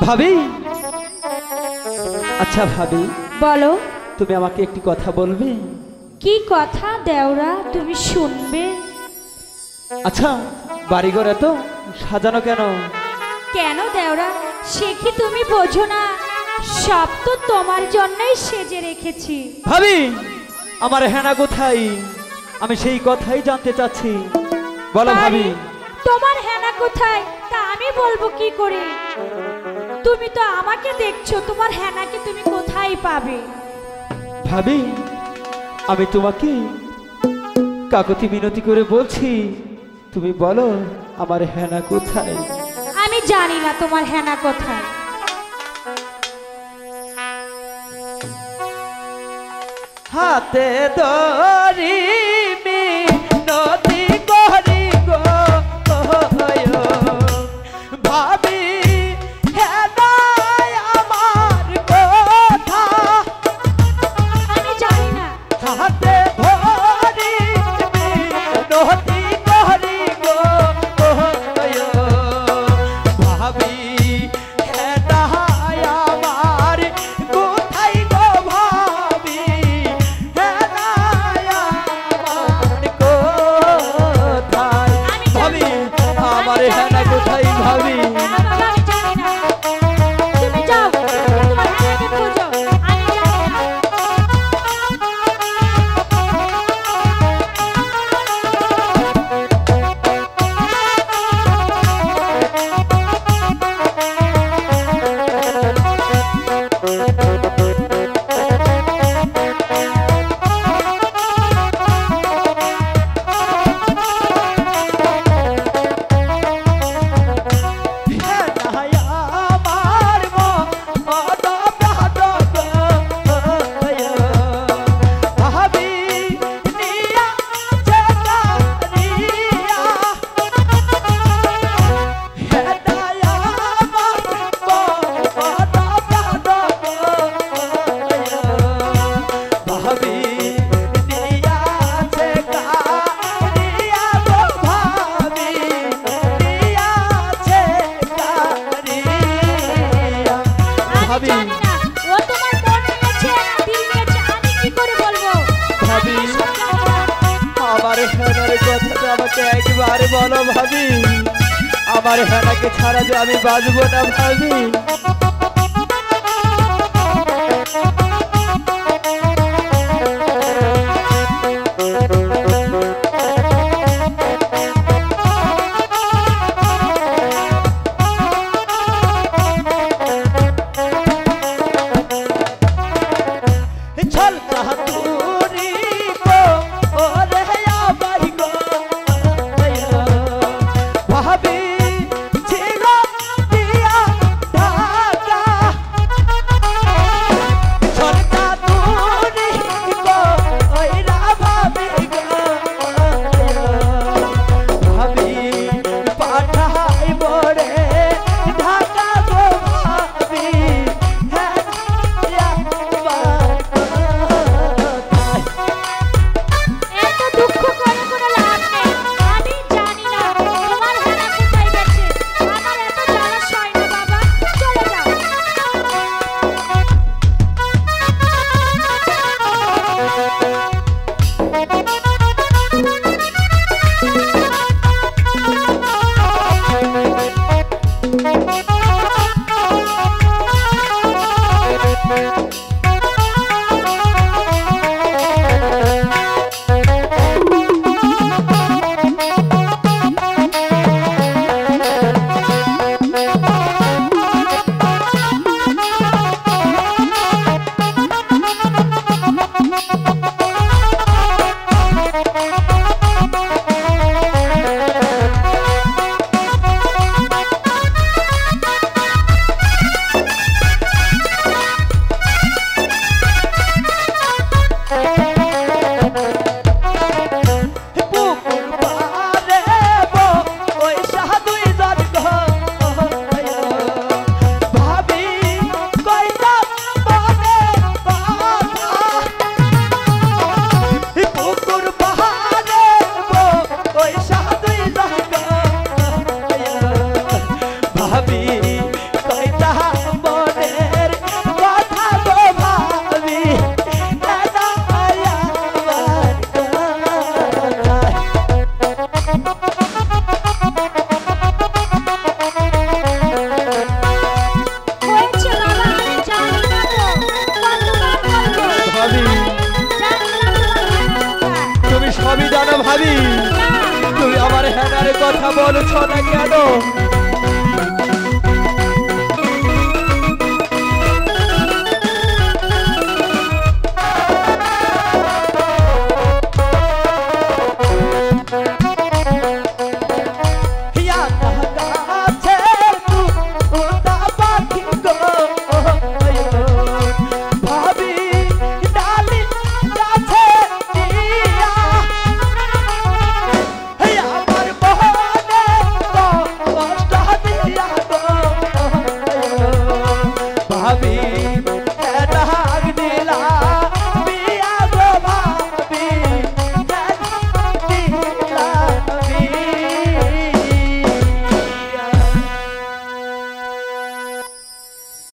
ভাবি, আচ্ছা ভাবি, বলো। তুমি আমাকে একটি কথা বলবে? কি কথা দেওরা, তুমি শুনবে? আচ্ছা, বাড়িঘর এত সাজানো কেন? কেন দেওরা, সে কি তুমি বোঝো না? সব তো তোমার জন্যই সেজে রেখেছি। ভাবি, আমার হেনা কোথায়? আমি সেই কথাই জানতে চাচ্ছি, বলো ভাবি। তোমার হেনা কোথায় তা আমি বলবো কি করে? তুমি তো আমাকে দেখছো, তোমার হেনাকে তুমি কোথায় পাবে? ভাবি, আমি তোমাকে কাকতি মিনতি করে বলছি, তুমি বলো আমার হেনা কোথায়? আমি জানি না তোমার হেনা কোথায়। হাতে ধরি মিনতি করি গো ভাবি, হেনায় আমার কথা আমি জানি না। হাতে ধরি মিনতি করি গো ভাবি, হেনায় আমার কোথায় গো ভাবি, হেনায় আমার কোথায়? ভাবি, আমার হেনা কোথায় ভাবি? বাবা, আমি জানি না। তুমি যাও, তোমার হেনাকে খোঁজো, আমি জানি না। হেনায় আমার মন প্রাণ ভাবি, নিয়া চেকারিয়া হেনায় আমার মন প্রাণ ভাবি, নিয়া চেকারিয়া গো ভাবি, নিয়া চেকারিয়া আমি ভাবি। জানি না ও তোমার মন নিয়েছে না দিল নিয়েছে, আমি কি করে বলবো? ভাবি, আমি সব জানি না। আমার হেনার কথাটা আমাকে একবার বলো ভাবি, আমার হেনাকে ছাড়া যে আমি বাঁচবো না ভাবি। চল কাহাতুরি গো ওরে আমার গো ভাবি, ছিল দিয়া ঢাকা বলছো না কেন?